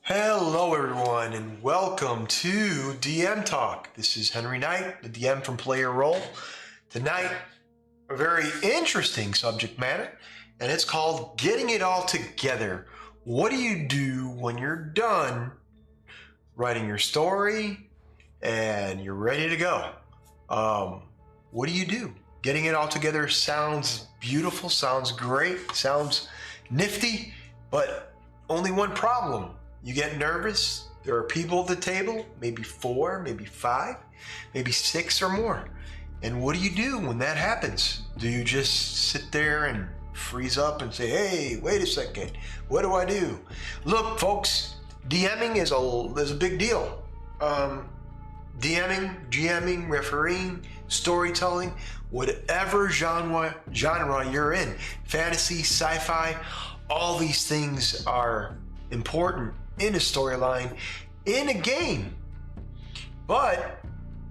Hello, everyone, and welcome to DM Talk. This is Henry Knight, the DM from Playerole. Tonight, a very interesting subject matter, and it's called Getting It All Together. What do you do when you're done writing your story and you're ready to go? What do you do? Getting it all together sounds beautiful, sounds great, sounds nifty, but only one problem. You get nervous. There are people at the table, maybe 4, maybe 5, maybe 6 or more. And what do you do when that happens? Do you just sit there and freeze up and say, hey, wait a second, what do I do? Look, folks, DMing is a big deal. DMing, GMing, refereeing, storytelling, whatever genre you're in, fantasy, sci-fi, all these things are important in a storyline, in a game. But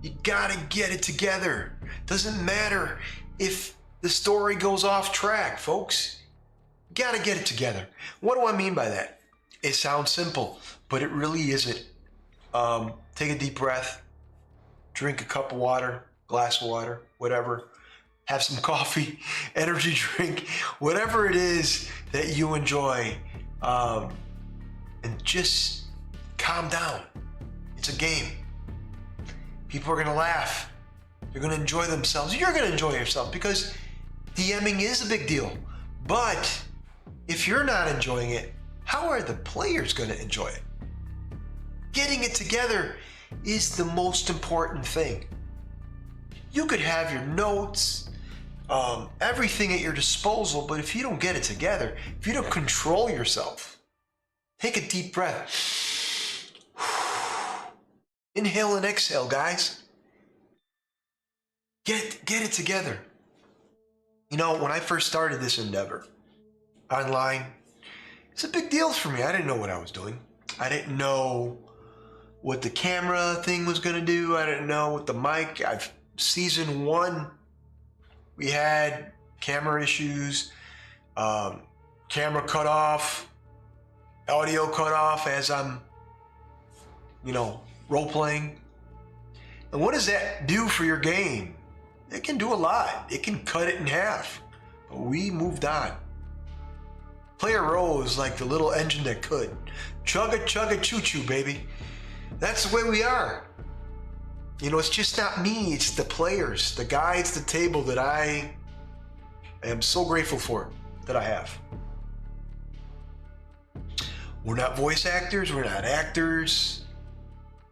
you gotta get it together. Doesn't matter if the story goes off track, folks. You gotta get it together. What do I mean by that? It sounds simple, but it really isn't. Take a deep breath, drink a cup of water, glass of water, whatever. Have some coffee, energy drink, whatever it is that you enjoy. And just calm down. It's a game. People are going to laugh. They're going to enjoy themselves. You're going to enjoy yourself because DMing is a big deal. But if you're not enjoying it, how are the players going to enjoy it? Getting it together is the most important thing. You could have your notes, everything at your disposal, but if you don't get it together, if you don't control yourself, take a deep breath. Inhale and exhale, guys. Get it together. You know, when I first started this endeavor online, it's a big deal for me. I didn't know what I was doing. I didn't know what the camera thing was going to do. I didn't know what the mic. Season 1, we had camera issues, camera cut off, audio cut off as I'm, role playing. And what does that do for your game? It can do a lot. It can cut it in half. But we moved on. Playerole is like the little engine that could. Chugga chugga choo choo, baby. That's the way we are. It's just not me. It's the players, the guys, the table that I am so grateful for that I have. We're not voice actors, we're not actors,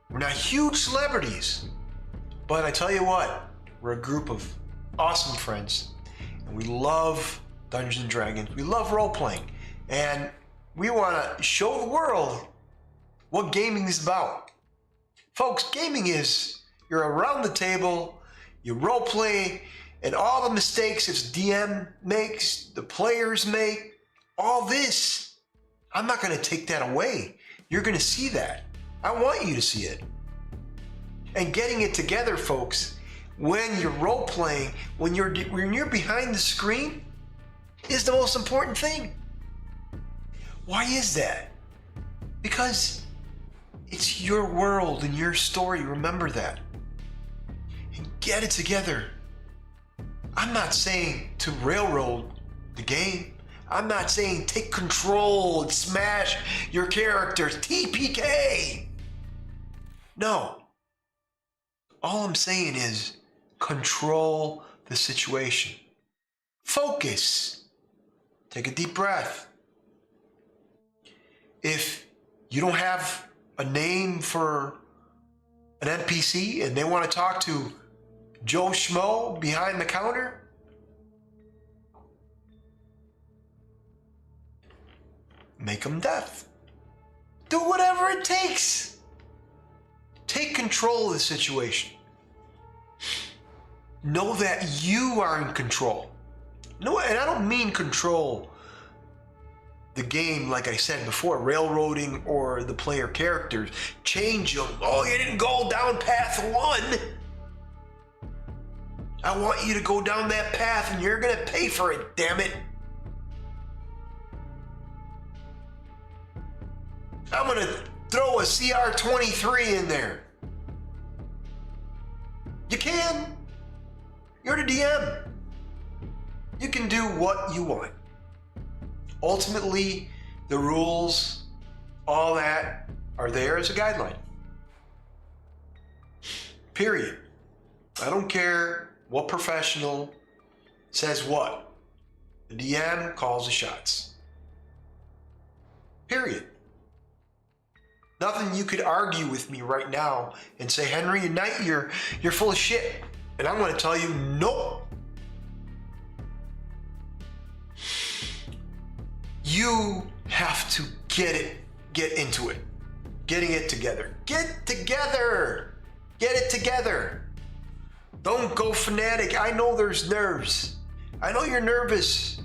we're not huge celebrities. But I tell you what, we're a group of awesome friends, and we love Dungeons & Dragons, we love role-playing, and we want to show the world what gaming is about. Folks, gaming is, you're around the table, you role-play, and all the mistakes its DM makes, the players make, all this, I'm not going to take that away. You're going to see that. I want you to see it. And getting it together, folks, when you're role-playing, when you're behind the screen, is the most important thing. Why is that? Because it's your world and your story. Remember that. And get it together. I'm not saying to railroad the game. I'm not saying take control and smash your characters. TPK. No. All I'm saying is control the situation. Focus. Take a deep breath. If you don't have a name for an NPC and they want to talk to Joe Schmo behind the counter, make them deaf. Do whatever it takes. Take control of the situation. Know that you are in control. No, and I don't mean control the game, like I said before, railroading or the player characters. Change them. Oh, you didn't go down path 1. I want you to go down that path and you're going to pay for it, damn it. I'm going to throw a CR23 in there. You can. You're the DM. You can do what you want. Ultimately, the rules, all that, are there as a guideline. Period. I don't care what professional says what. The DM calls the shots. Period. Nothing you could argue with me right now and say, Henry, Knight, you're full of shit. And I'm going to tell you, nope. You have to get into it. Getting it together. Get together. Get it together. Don't go fanatic. I know there's nerves. I know you're nervous.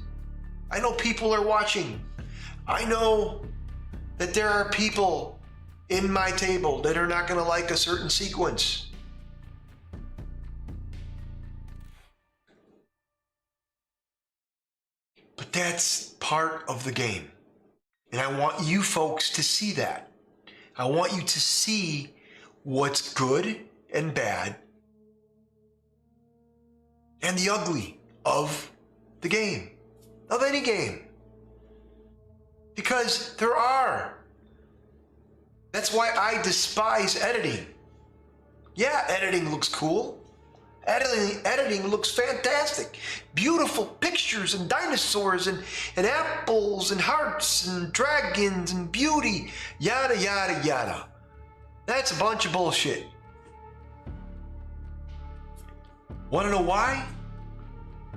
I know people are watching. I know that there are people in my table that are not going to like a certain sequence. But that's part of the game. And I want you folks to see that. I want you to see what's good and bad and the ugly of the game, of any game. Because there are. That's why I despise editing. Yeah, editing looks cool. Editing looks fantastic. Beautiful pictures and dinosaurs and apples and hearts and dragons and beauty. Yada, yada, yada. That's a bunch of bullshit. Want to know why?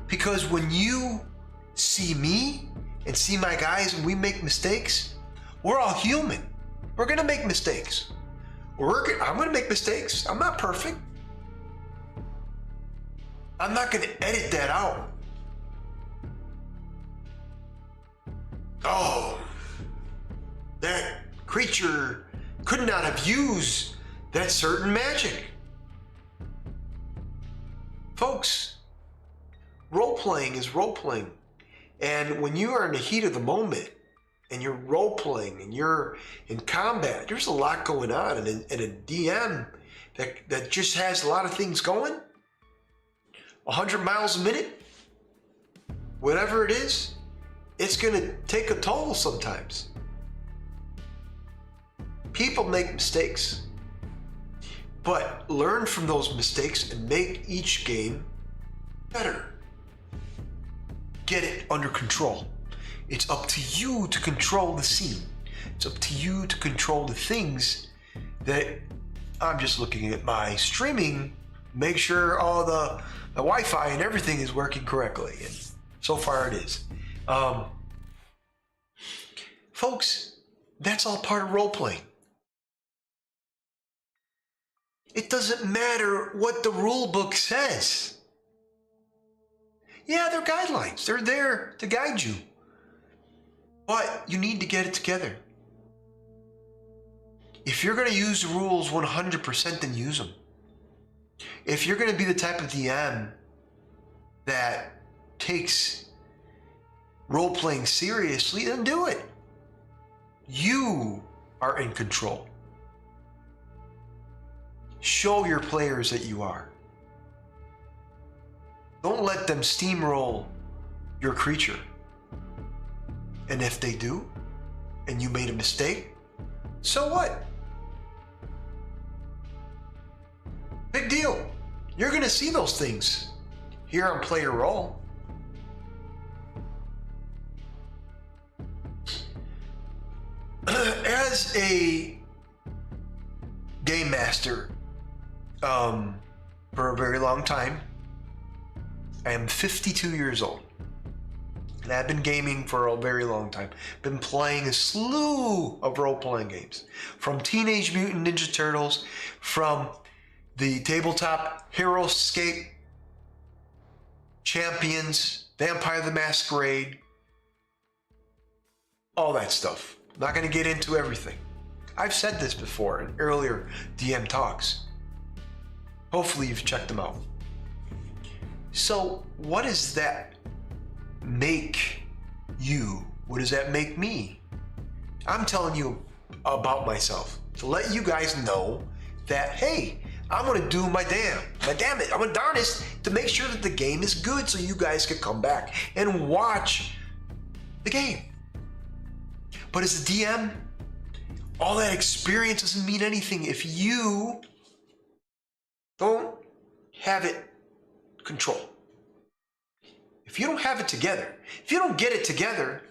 Because when you see me and see my guys and we make mistakes, we're all human. We're going to make mistakes. I'm going to make mistakes. I'm not perfect. I'm not going to edit that out. Oh, that creature could not have used that certain magic. Folks, role-playing is role-playing. And when you are in the heat of the moment and you're role-playing and you're in combat, there's a lot going on. And a DM that just has a lot of things going, 100 miles a minute, whatever it is, it's going to take a toll sometimes. People make mistakes, but learn from those mistakes and make each game better. Get it under control. It's up to you to control the scene. It's up to you to control the things that I'm just looking at my streaming, make sure all the Wi-Fi and everything is working correctly. And so far it is. Folks, that's all part of role-playing. It doesn't matter what the rule book says. Yeah, they're guidelines. They're there to guide you. But you need to get it together. If you're going to use the rules 100%, then use them. If you're going to be the type of DM that takes role-playing seriously, then do it. You are in control. Show your players that you are. Don't let them steamroll your creature. And if they do, and you made a mistake, so what? Big deal. You're going to see those things here on Playerole. As a game master for a very long time, I am 52 years old. And I've been gaming for a very long time. Been playing a slew of role-playing games. From Teenage Mutant Ninja Turtles, from the tabletop Heroescape, Champions, Vampire the Masquerade, all that stuff. I'm not going to get into everything. I've said this before in earlier DM talks. Hopefully you've checked them out. So what does that make you? What does that make me? I'm telling you about myself. to let you guys know that, hey, I'm going to do my damn it, I'm going to darnest to make sure that the game is good so you guys can come back and watch the game. But as a DM, all that experience doesn't mean anything if you don't have it controlled. If you don't have it together, if you don't get it together,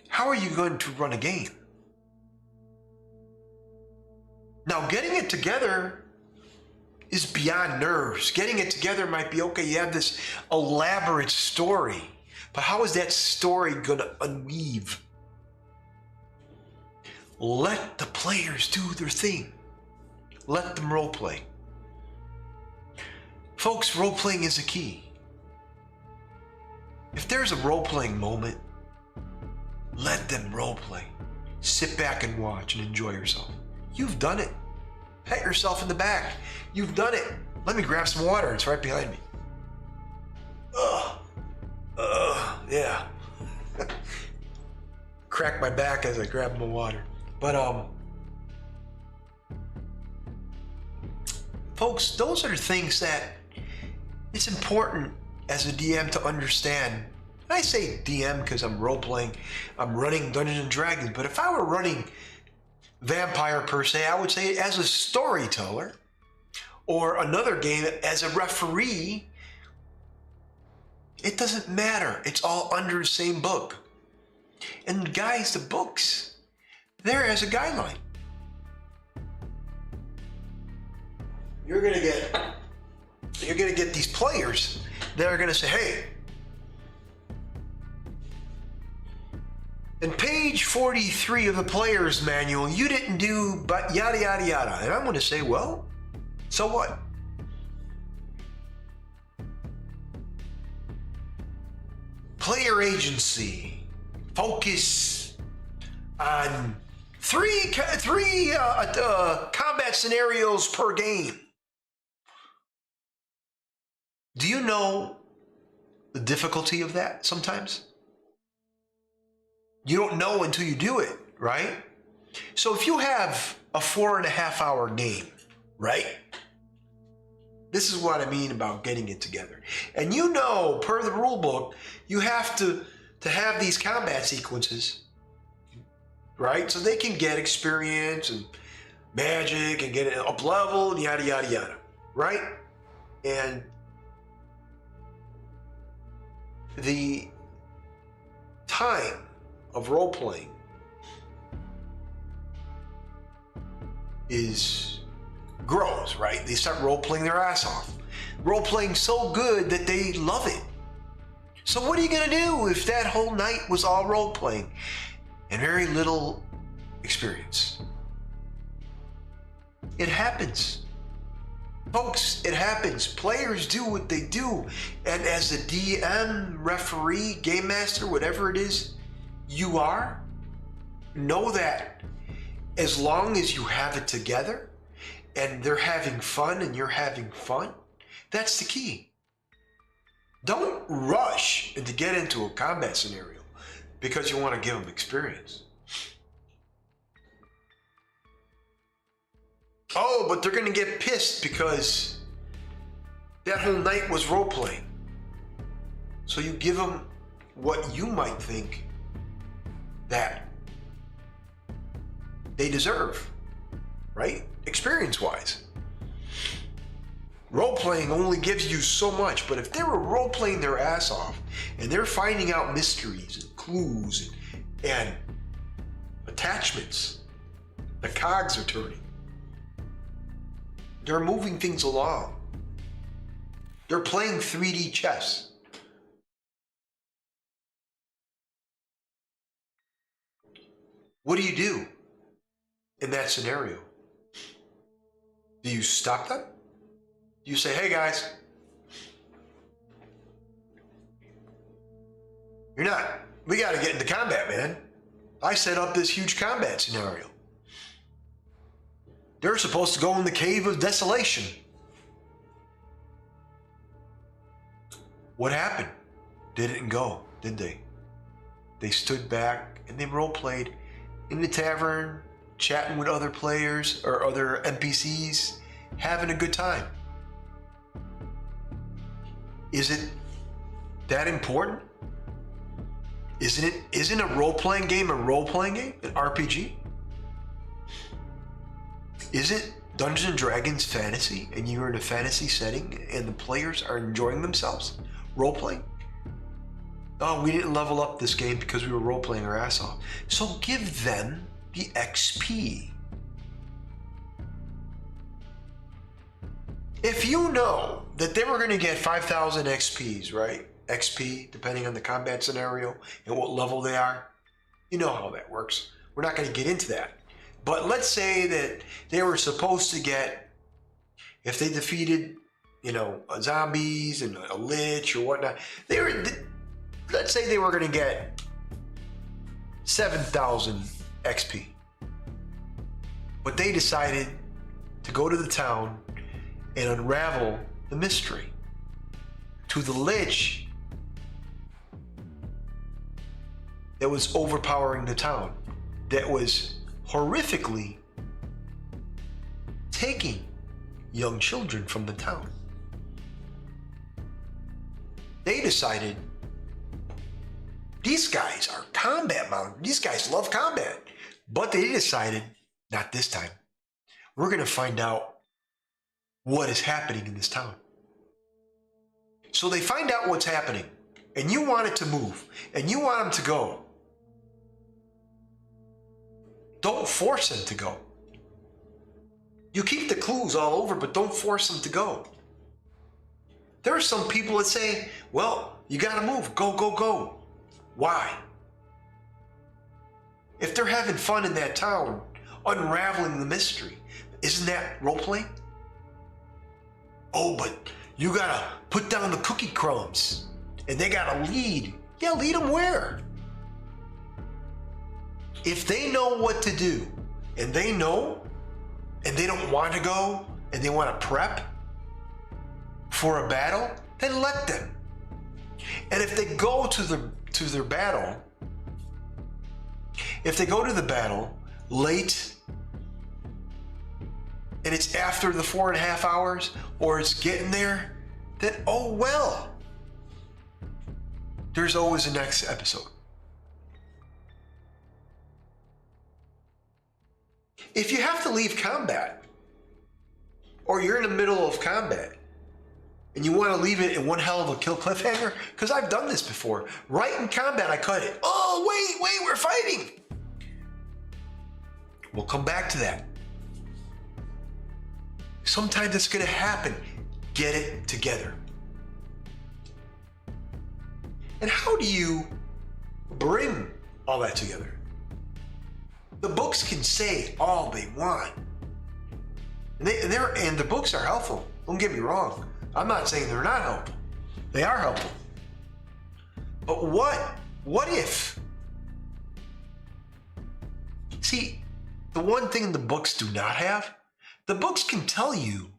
how are you going to run a game? Now, getting it together is beyond nerves. Getting it together might be, okay, you have this elaborate story, but how is that story going to unweave? Let the players do their thing. Let them role play. Folks, role playing is a key. If there's a role playing moment, let them role play. Sit back and watch and enjoy yourself. You've done it. Pat yourself in the back. You've done it. Let me grab some water. It's right behind me. Yeah. Crack my back as I grab my water. But folks, those are the things that it's important as a DM to understand. I say DM because I'm role-playing, I'm running Dungeons and Dragons, but if I were running Vampire per se, I would say as a storyteller or another game as a referee, it doesn't matter. It's all under the same book. And guys, the books, they're as a guideline. You're gonna get these players that are gonna say, hey, in page 43 of the player's manual, you didn't do but yada yada yada. And I'm gonna say, well, so what? Player agency, focus on three combat scenarios per game. Do you know the difficulty of that sometimes? You don't know until you do it, right? So if you have a 4.5 hour game, right? This is what I mean about getting it together. And you know, per the rule book, you have to have these combat sequences, right? So they can get experience and magic and get it up level and yada, yada, yada, right? And the time of role-playing grows, right? They start role-playing their ass off. Role-playing so good that they love it. So what are you gonna do if that whole night was all role-playing and very little experience? It happens. Folks, it happens. Players do what they do. And as a DM, referee, game master, whatever it is you are, know that as long as you have it together and they're having fun and you're having fun, that's the key. Don't rush to get into a combat scenario because you want to give them experience. Oh, but they're going to get pissed because that whole night was role-playing. So you give them what you might think that they deserve, right? Experience-wise. Role-playing only gives you so much, but if they were role-playing their ass off and they're finding out mysteries and clues and attachments, the cogs are turning. They're moving things along. They're playing 3D chess. What do you do in that scenario? Do you stop them? Do you say, hey guys, we got to get into combat, man. I set up this huge combat scenario. They're supposed to go in the cave of desolation. What happened? They didn't go, did they? They stood back and they role played in the tavern, chatting with other players or other NPCs, having a good time. Is it that important? Isn't a role-playing game a role-playing game? An RPG? Isn't Dungeons and Dragons fantasy and you're in a fantasy setting and the players are enjoying themselves? Role-playing? Oh, we didn't level up this game because we were role-playing our ass off. So give them the XP. If you know that they were going to get 5,000 XPs, right? XP, depending on the combat scenario and what level they are. You know how that works. We're not going to get into that. But let's say that they were supposed to get, if they defeated, zombies and a lich or whatnot, let's say they were going to get 7,000 XP. But they decided to go to the town and unravel the mystery to the lich that was overpowering the town, that was horrifically taking young children from the town. They decided these guys are combat minded. These guys love combat. But they decided, not this time. We're going to find out what is happening in this town. So they find out what's happening, and you want it to move, and you want them to go. Don't force them to go. You keep the clues all over, but don't force them to go. There are some people that say, well, you got to move. Go, go, go. Why? If they're having fun in that town, unraveling the mystery, isn't that role-playing? Oh, but you got to put down the cookie crumbs, and they got to lead. Yeah, lead them where? If they know what to do, and they know, and they don't want to go, and they want to prep for a battle, then let them. And if they go to their battle, if they go to the battle late, and it's after the 4.5 hours, or it's getting there, then oh well. There's always a next episode. If you have to leave combat, or you're in the middle of combat, and you want to leave it in one hell of a kill cliffhanger, because I've done this before. Right in combat, I cut it. Oh, wait, we're fighting. We'll come back to that. Sometimes it's going to happen. Get it together. And how do you bring all that together? The books can say all they want. And the books are helpful. Don't get me wrong. I'm not saying they're not helpful. They are helpful. But what if? See, the one thing the books do not have, the books can tell you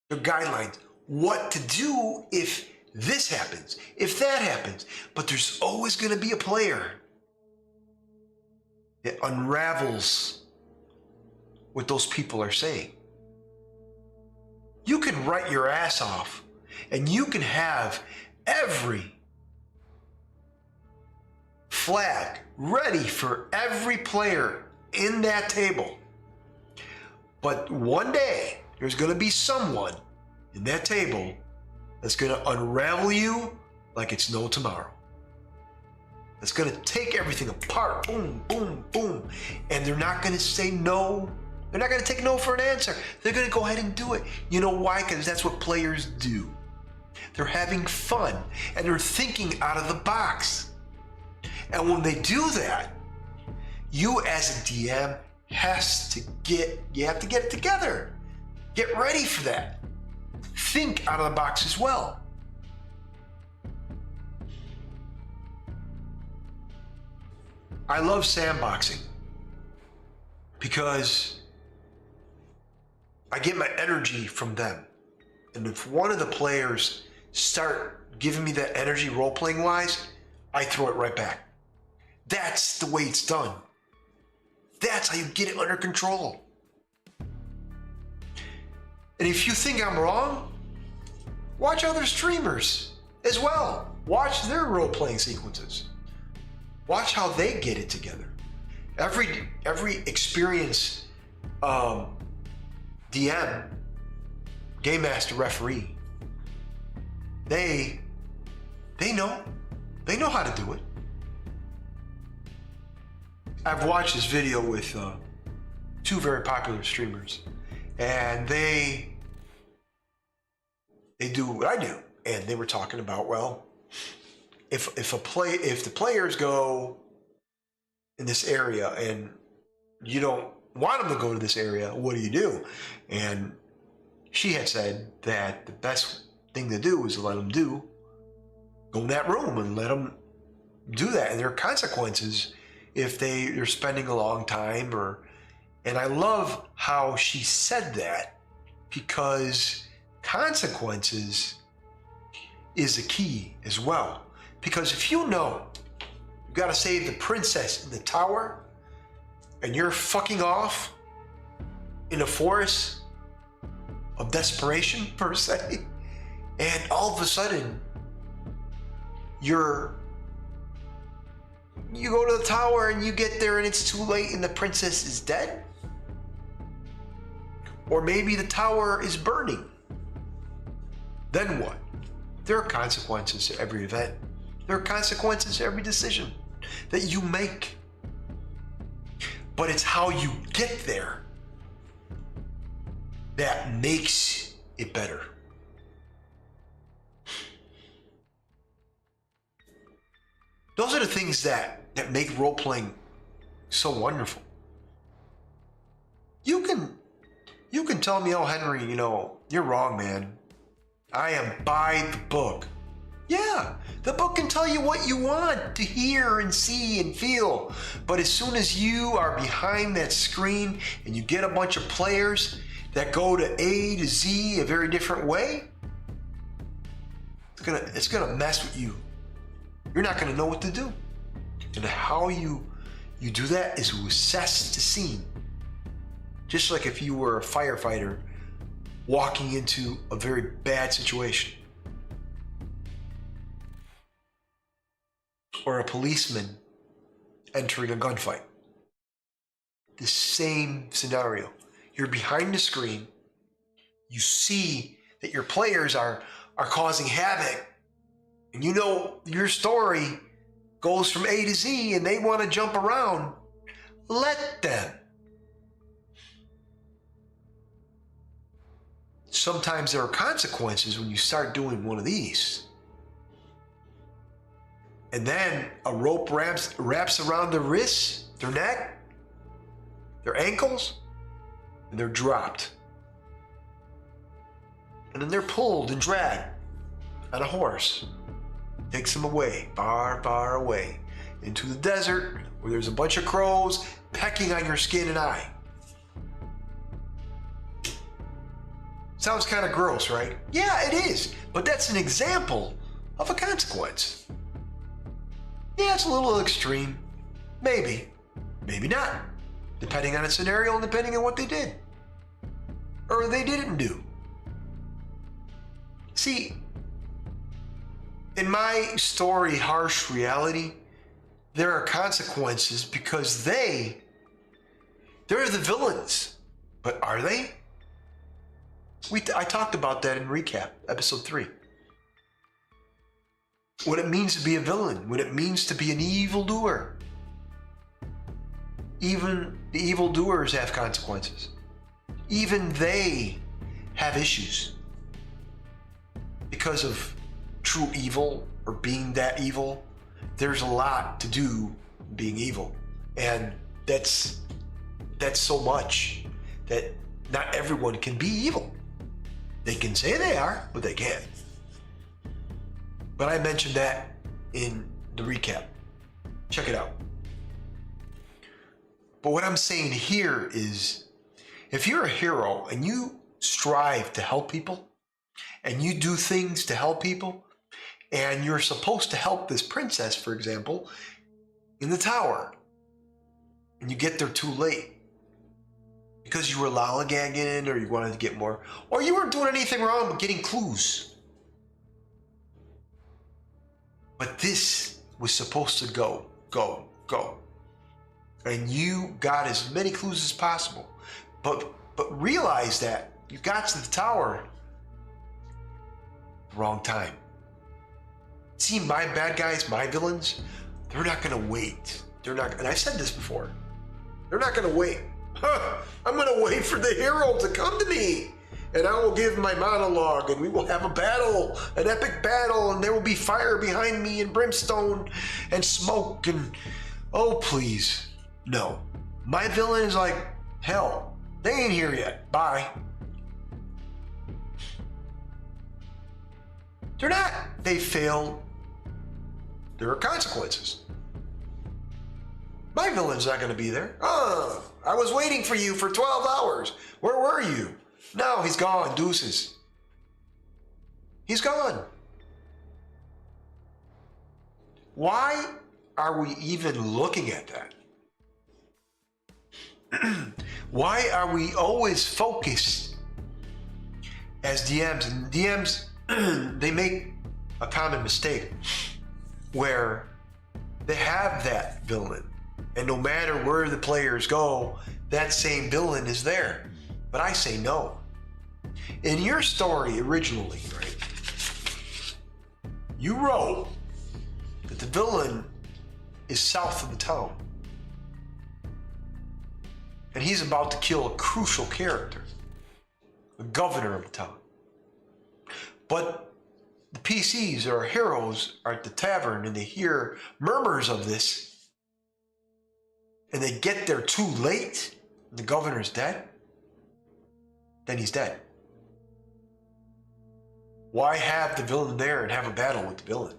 the guidelines, what to do if this happens, if that happens. But there's always going to be a player that unravels what those people are saying. You can write your ass off, and you can have every flag ready for every player in that table. But one day, there's going to be someone in that table that's going to unravel you like it's no tomorrow. That's going to take everything apart. Boom, boom, boom. And they're not going to say no. They're not going to take no for an answer. They're going to go ahead and do it. You know why? Because that's what players do. They're having fun, and they're thinking out of the box. And when they do that, you as a DM you have to get it together. Get ready for that. Think out of the box as well. I love sandboxing because I get my energy from them. And if one of the players start giving me that energy role-playing wise, I throw it right back. That's the way it's done. That's how you get it under control. And if you think I'm wrong, watch other streamers as well. Watch their role-playing sequences. Watch how they get it together. Every experienced DM, game master, referee, they know how to do it. I've watched this video with two very popular streamers, and they do what I do, and they were talking about, well, if the players go in this area and you don't want them to go to this area, what do you do? And she had said that the best thing to do is to let them go in that room and let them do that. And there are consequences if they're spending a long time and I love how she said that, because consequences is the key as well. Because if you know you got to save the princess in the tower and you're fucking off in a forest of desperation, per se, and all of a sudden you go to the tower and you get there and it's too late and the princess is dead, or maybe the tower is burning, then what? There are consequences to every event. There are consequences to every decision that you make. But it's how you get there that makes it better. Those are the things that make role-playing so wonderful. You can tell me, oh, Henry, you're wrong, man. I am by the book. Yeah, the book can tell you what you want to hear and see and feel. But as soon as you are behind that screen and you get a bunch of players that go to A to Z a very different way, it's gonna mess with you. You're not gonna know what to do. And how you do that is to assess the scene. Just like if you were a firefighter walking into a very bad situation, or a policeman entering a gunfight. The same scenario. You're behind the screen. You see that your players are causing havoc, and you know your story goes from A to Z and they want to jump around. Let them. Sometimes there are consequences when you start doing one of these. And then a rope wraps around their wrists, their neck, their ankles, and they're dropped. And then they're pulled and dragged on a horse. Takes them away, far, far away, into the desert where there's a bunch of crows pecking on your skin and eye. Sounds kind of gross, right? Yeah, it is. But that's an example of a consequence. Yeah, it's a little extreme. Maybe. Maybe not. Depending on the scenario and depending on what they did. Or they didn't do. See, in my story, Harsh Reality, there are consequences because they're the villains. But are they? I talked about that in recap, episode 3. What it means to be a villain, what it means to be an evildoer. Even the evildoers have consequences. Even they have issues. Because of true evil or being that evil, there's a lot to do being evil. And that's so much that not everyone can be evil. They can say they are, but they can't. But I mentioned that in the recap. Check it out. But what I'm saying here is, if you're a hero and you strive to help people, and you do things to help people, And you're supposed to help this princess, for example, in the tower. And you get there too late because you were lollygagging, or you wanted to get more, or you weren't doing anything wrong but getting clues. But this was supposed to go. And you got as many clues as possible. But realize that you got to the tower the wrong time. See, my bad guys, my villains, they're not going to wait. They're not, and I've said this before, they're not going to wait. I'm going to wait for the hero to come to me, and I will give my monologue, and we will have a battle, an epic battle, and there will be fire behind me, and brimstone, and smoke, and oh, please. No. My villain is like, hell, they ain't here yet. Bye. They're not. They failed. There are consequences. My villain's not going to be there. I was waiting for you for 12 hours. Where were you? No, he's gone. Deuces. He's gone. Why are we even looking at that? Why are we always focused as DMs? And DMs, they make a common mistake where they have that villain, and no matter where the players go, that same villain is there. But I say no. In your story originally, right, you wrote that the villain is south of the town, and he's about to kill a crucial character, the governor of the town. But the PCs or heroes are at the tavern, and they hear murmurs of this, and they get there too late, and the governor's dead. Then he's dead. Why have the villain there and have a battle with the villain?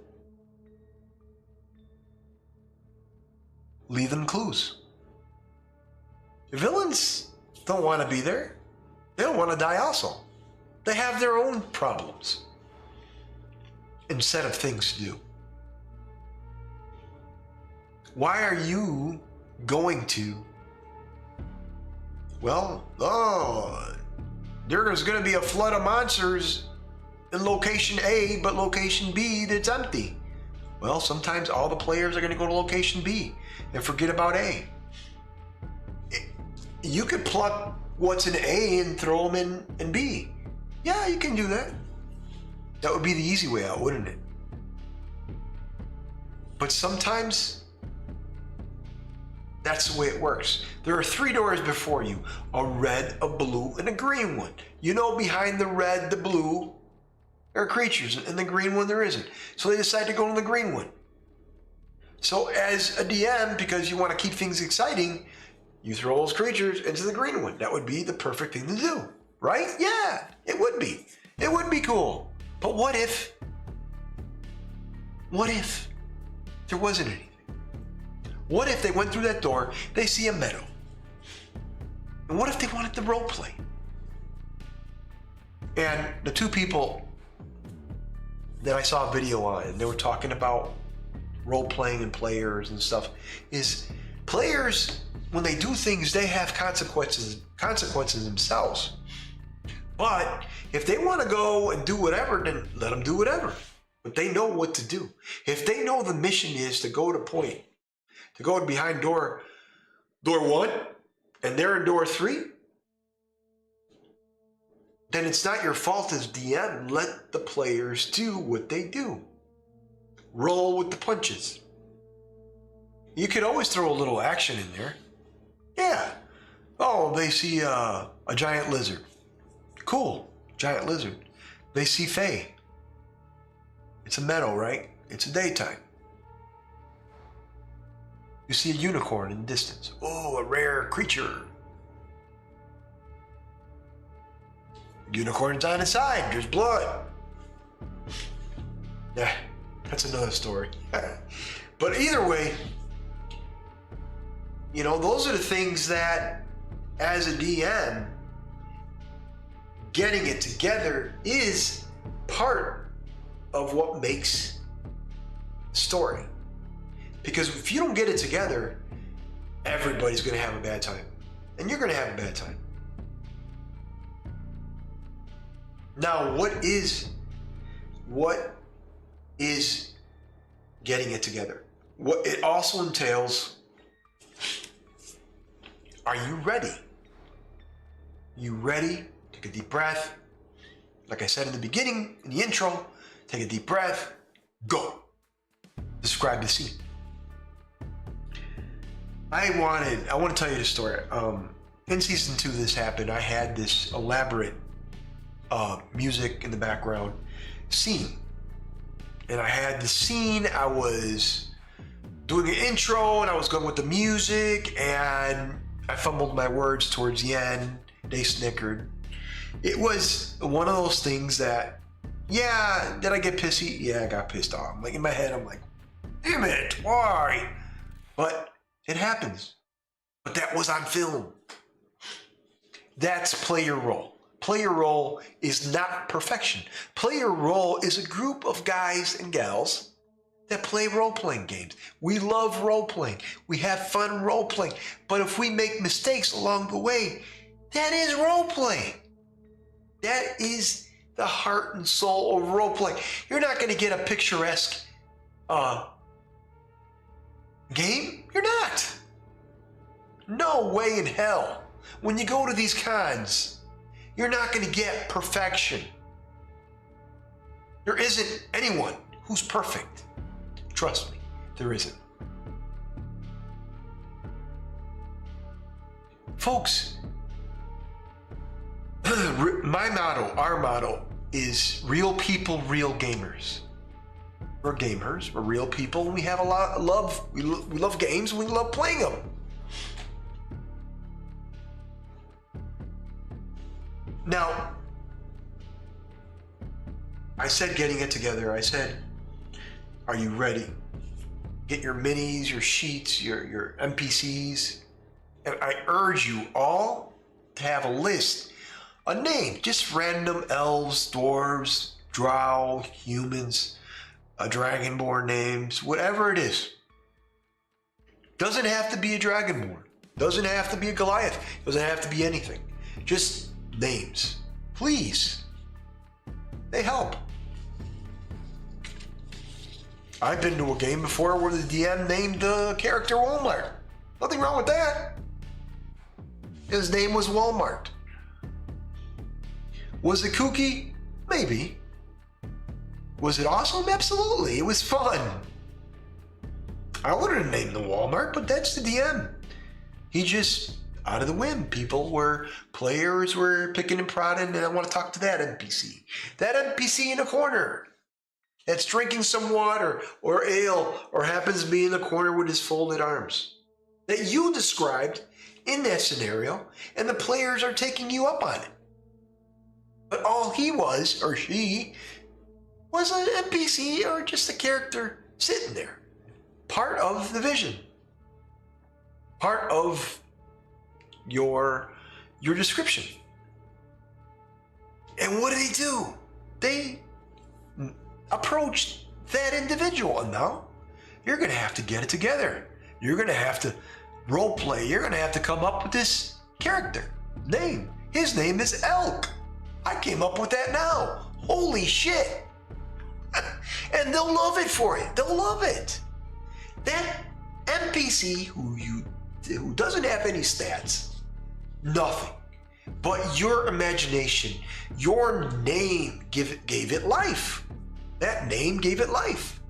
Leave them clues. The villains don't want to be there. They don't want to die also. They have their own problems and set of things to do. Why are you going to, there's going to be a flood of monsters in location A, but location B, that's empty. Well, sometimes all the players are going to go to location B and forget about A. You could pluck what's in A and throw them in B. Yeah, you can do that. That would be the easy way out, wouldn't it? But sometimes that's the way it works. There are 3 doors before you, a red, a blue, and a green one. You know, behind the red, the blue, there are creatures, and the green one there isn't. So they decide to go to the green one. So as a DM, because you want to keep things exciting, you throw those creatures into the green one. That would be the perfect thing to do, right? Yeah, it would be. It would be cool. But what if there wasn't anything? What if they went through that door, they see a meadow? And what if they wanted to role play? And the 2 people that I saw a video on, and they were talking about role playing and players and stuff, is players, when they do things, they have consequences themselves. But if they want to go and do whatever, then let them do whatever. But they know what to do. If they know the mission is to go to point, to go behind door 1, and they're in door 3, then it's not your fault as DM. Let the players do what they do. Roll with the punches. You could always throw a little action in there. Yeah. Oh, they see a giant lizard. Cool. Giant lizard. They see Faye. It's a meadow, right? It's a daytime. You see a unicorn in the distance. Oh, a rare creature. Unicorn's on his side. There's blood. Yeah, that's another story. But either way, you know, those are the things that, as a DM, getting it together is part of what makes story. Because if you don't get it together, everybody's going to have a bad time. And you're going to have a bad time. Now, what is getting it together? What it also entails, are you ready? You ready? Take a deep breath. Like I said in the beginning, in the intro, take a deep breath, go. Describe the scene. I want to tell you the story. In season 2, this happened. I had this elaborate music in the background scene. And I had the scene, I was doing an intro and I was going with the music and I fumbled my words towards the end. They snickered. It was one of those things that, yeah, did I get pissy? Yeah, I got pissed off. Like in my head, I'm like, damn it, why? But it happens. But that was on film. That's Playerole. Playerole is not perfection. Playerole is a group of guys and gals that play role-playing games. We love role-playing. We have fun role-playing. But if we make mistakes along the way, that is role-playing. That is the heart and soul of role-playing. You're not going to get a picturesque game. You're not. No way in hell. When you go to these cons, you're not going to get perfection. There isn't anyone who's perfect. Trust me, there isn't. Folks, my motto, our motto is real people, real gamers. We're gamers, we're real people, and we have a lot of love. We love games, and we love playing them. Now, I said getting it together. I said, are you ready? Get your minis, your sheets, your NPCs. And I urge you all to have a list, a name, just random elves, dwarves, drow, humans, dragonborn names, whatever it is. Doesn't have to be a dragonborn. Doesn't have to be a Goliath. Doesn't have to be anything. Just names. Please. They help. I've been to a game before where the DM named the character Walmart. Nothing wrong with that. His name was Walmart. Was it kooky? Maybe. Was it awesome? Absolutely. It was fun. I wouldn't have named the Walmart, but that's the DM. He just, out of the whim, players were picking and prodding, and I want to talk to that NPC. That NPC in the corner that's drinking some water or ale or happens to be in the corner with his folded arms that you described in that scenario, and the players are taking you up on it. But all he was, or she, was an NPC or just a character sitting there. Part of the vision. Part of your description. And what did he do? They approached that individual. And now you're going to have to get it together. You're going to have to role play. You're going to have to come up with this character name. His name is Elk. I came up with that now. Holy shit. And they'll love it for you. They'll love it. That NPC who doesn't have any stats, nothing, but your imagination, your name gave it life. That name gave it life.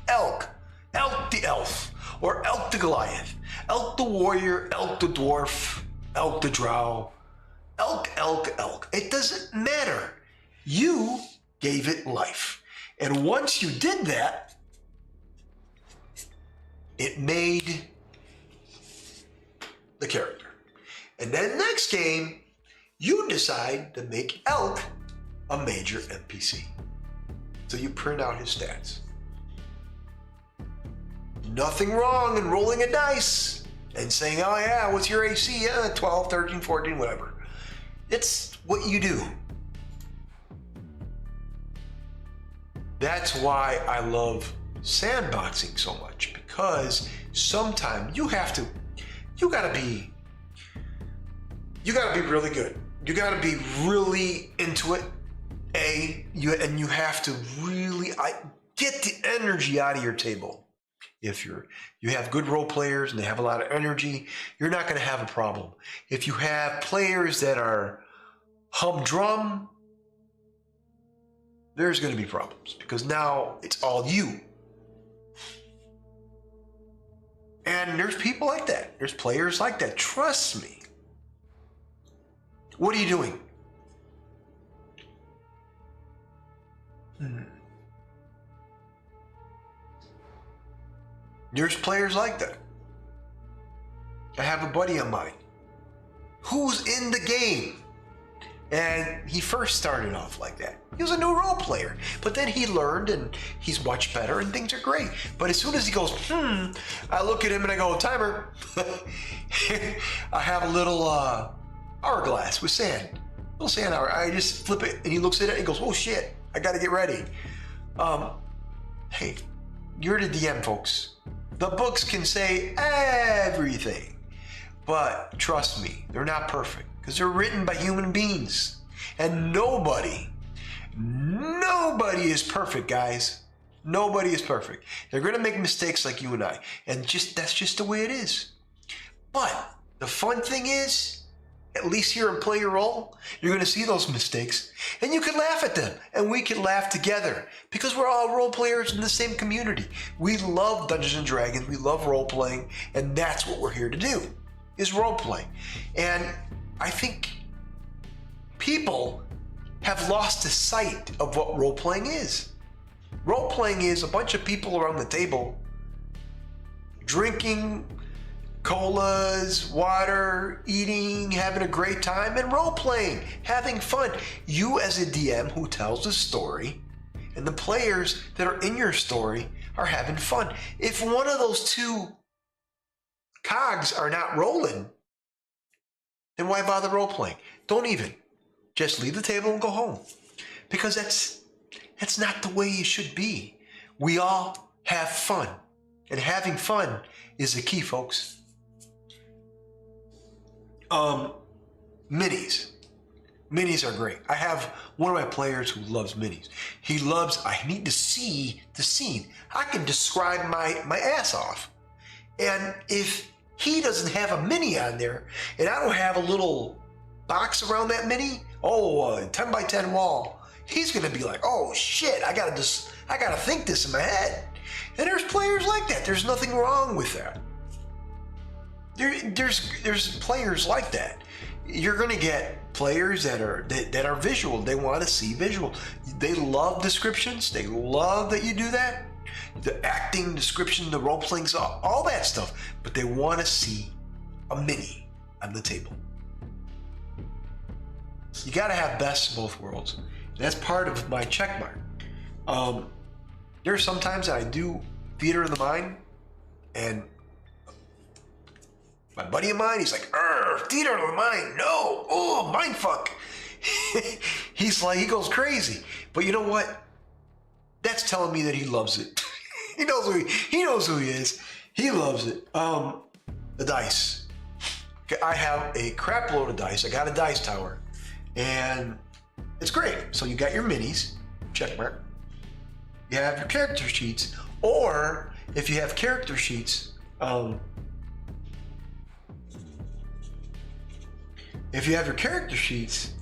Elk. Elk the elf, or Elk the Goliath, Elk the warrior, Elk the dwarf, Elk the drow, Elk. It doesn't matter. You gave it life. And once you did that, it made the character. And then next game, you decide to make Elk a major NPC. So you print out his stats. Nothing wrong in rolling a dice and saying, oh yeah, what's your AC? 12, 13, 14, whatever. It's what you do. That's why I love sandboxing so much, because sometimes you gotta be really good. You gotta be really into it. And you have to really get the energy out of your table. If you have good role players and they have a lot of energy, you're not going to have a problem. If you have players that are humdrum, there's going to be problems, because now it's all you. And there's people like that. There's players like that. Trust me. What are you doing? There's players like that. I have a buddy of mine who's in the game, and he first started off like that. He was a new role player, but then he learned and he's much better and things are great. But as soon as he goes, I look at him and I go, timer. I have a little hourglass with sand, little sand hour. I just flip it and he looks at it and goes, oh shit, I got to get ready. Hey, you're the DM, folks. The books can say everything, but trust me, they're not perfect, because they're written by human beings, and nobody is perfect, guys. Nobody is perfect. They're going to make mistakes like you and I, and that's just the way it is. But the fun thing is, at least here in Playerole, you're going to see those mistakes and you can laugh at them, and we can laugh together, because we're all role players in the same community. We love Dungeons and Dragons. We love role playing, and that's what we're here to do, is role play. And I think people have lost the sight of what role playing is. Role playing is a bunch of people around the table drinking colas, water, eating, having a great time, and role-playing, having fun. You as a DM who tells the story, and the players that are in your story are having fun. If one of those two cogs are not rolling, then why bother role-playing? Don't even. Just leave the table and go home. Because that's not the way it should be. We all have fun. And having fun is the key, folks. Minis are great. I have one of my players who loves minis. He loves, I need to see the scene. I can describe my ass off. And if he doesn't have a mini on there, and I don't have a little box around that mini, 10 by 10 wall, he's gonna be like, oh shit, I gotta think this in my head. And there's players like that. There's nothing wrong with that. There's players like that. You're gonna get players that are visual. They want to see visual. They love descriptions. They love that you do that. The acting, description, the role playing, all that stuff. But they want to see a mini on the table. You got to have best of both worlds. That's part of my checkmark. There's sometimes that I do theater of the mind, and my buddy of mine, he's like, theater of the mind, no, mind fuck. He's like, he goes crazy. But you know what? That's telling me that he loves it. He knows who he is. He loves it. The dice. I have a crap load of dice. I got a dice tower, and it's great. So you got your minis, check mark. You have your character sheets, or if you have character sheets, if you have your character sheets,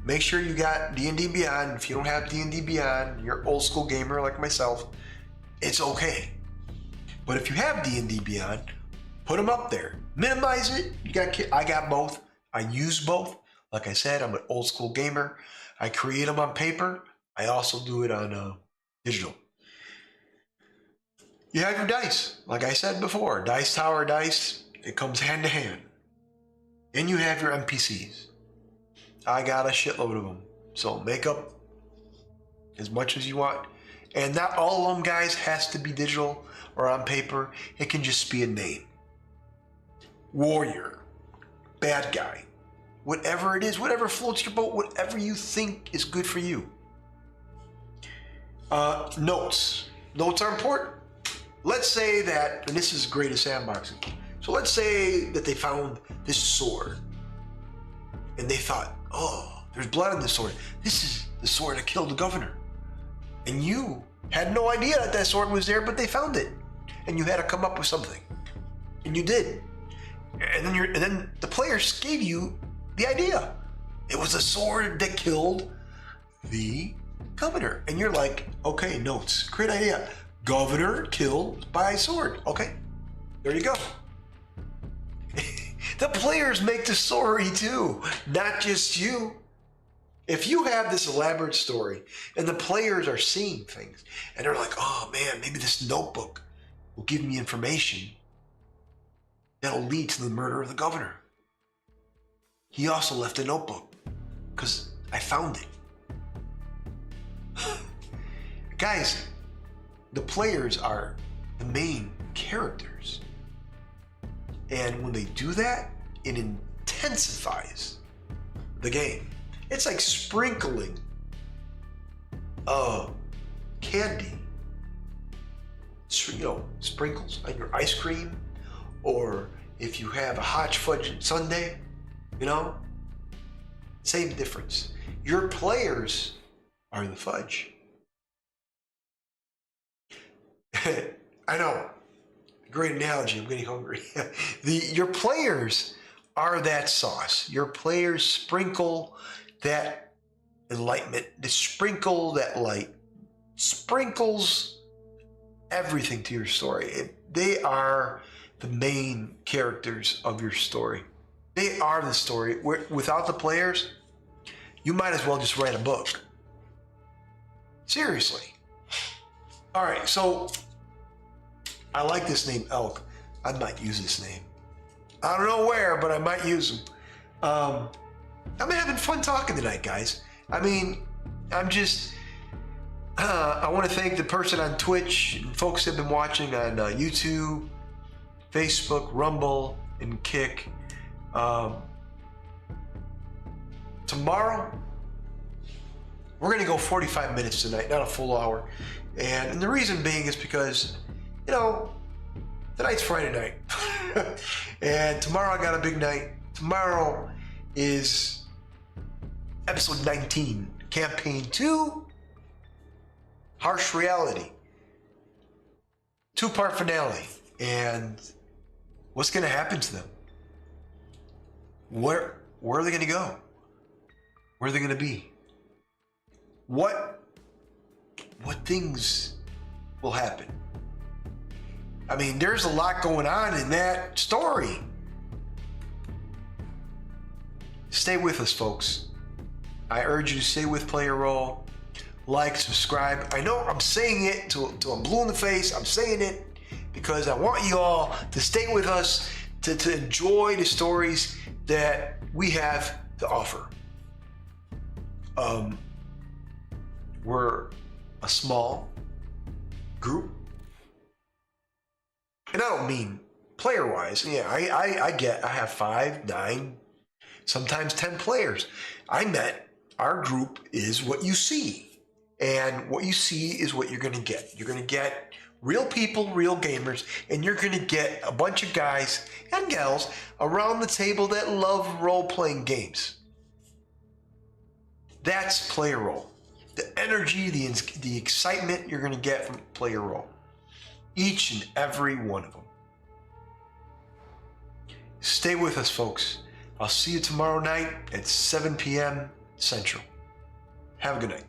make sure you got D&D Beyond. If you don't have D&D Beyond, you're an old school gamer like myself, it's okay. But if you have D&D Beyond, put them up there. Minimize it. I got both. I use both. Like I said, I'm an old school gamer. I create them on paper. I also do it on digital. You have your dice. Like I said before, dice tower, dice, it comes hand to hand. And you have your NPCs. I got a shitload of them. So make up as much as you want. And not all of them, guys, has to be digital or on paper. It can just be a name. Warrior. Bad guy. Whatever it is, whatever floats your boat, whatever you think is good for you. Notes. Notes are important. let's say that, and this is great at sandboxing. So let's say that they found this sword, and they thought, oh, there's blood on this sword. This is the sword that killed the governor. And you had no idea that that sword was there, but they found it. And you had to come up with something. And you did. And then the players gave you the idea. It was a sword that killed the governor. And you're like, okay, notes. Great idea. Governor killed by sword. Okay, there you go. The players make the story too, not just you. If you have this elaborate story and the players are seeing things and they're like, oh man, maybe this notebook will give me information that'll lead to the murder of the governor. He also left a notebook because I found it. Guys, the players are the main characters. And when they do that, it intensifies the game. It's like sprinkling candy, sprinkles on your ice cream, or if you have a hot fudge sundae, same difference. Your players are the fudge. I know, great analogy. I'm getting hungry. Your players are that sauce. Your players sprinkle that enlightenment. They sprinkle that light. Sprinkles everything to your story. They are the main characters of your story. They are the story. Without the players, you might as well just write a book. Seriously. All right, so I like this name, Elk. I might use this name. I don't know where, but I might use him. I'm having fun talking tonight, guys. I mean, I want to thank the person on Twitch and folks that have been watching on YouTube, Facebook, Rumble, and Kick. Tomorrow, we're going to go 45 minutes tonight, not a full hour. And the reason being is because, tonight's Friday night. And tomorrow I got a big night. Tomorrow is episode 19, campaign 2, Harsh Reality. 2-part finale. And what's going to happen to them? Where are they going to go? Where are they going to be? What things will happen? I mean, there's a lot going on in that story. Stay with us, folks. I urge you to stay with Playerole. Like, subscribe. I know I'm saying it till I'm blue in the face. I'm saying it because I want you all to stay with us, to enjoy the stories that we have to offer. We're a small group. And I don't mean player-wise. Yeah, I have 5, 9, sometimes 10 players. Our group is what you see. And what you see is what you're going to get. You're going to get real people, real gamers, and you're going to get a bunch of guys and gals around the table that love role-playing games. That's Playerole. The energy, the excitement you're going to get from Playerole. Each and every one of them. Stay with us, folks. I'll see you tomorrow night at 7 p.m. Central. Have a good night.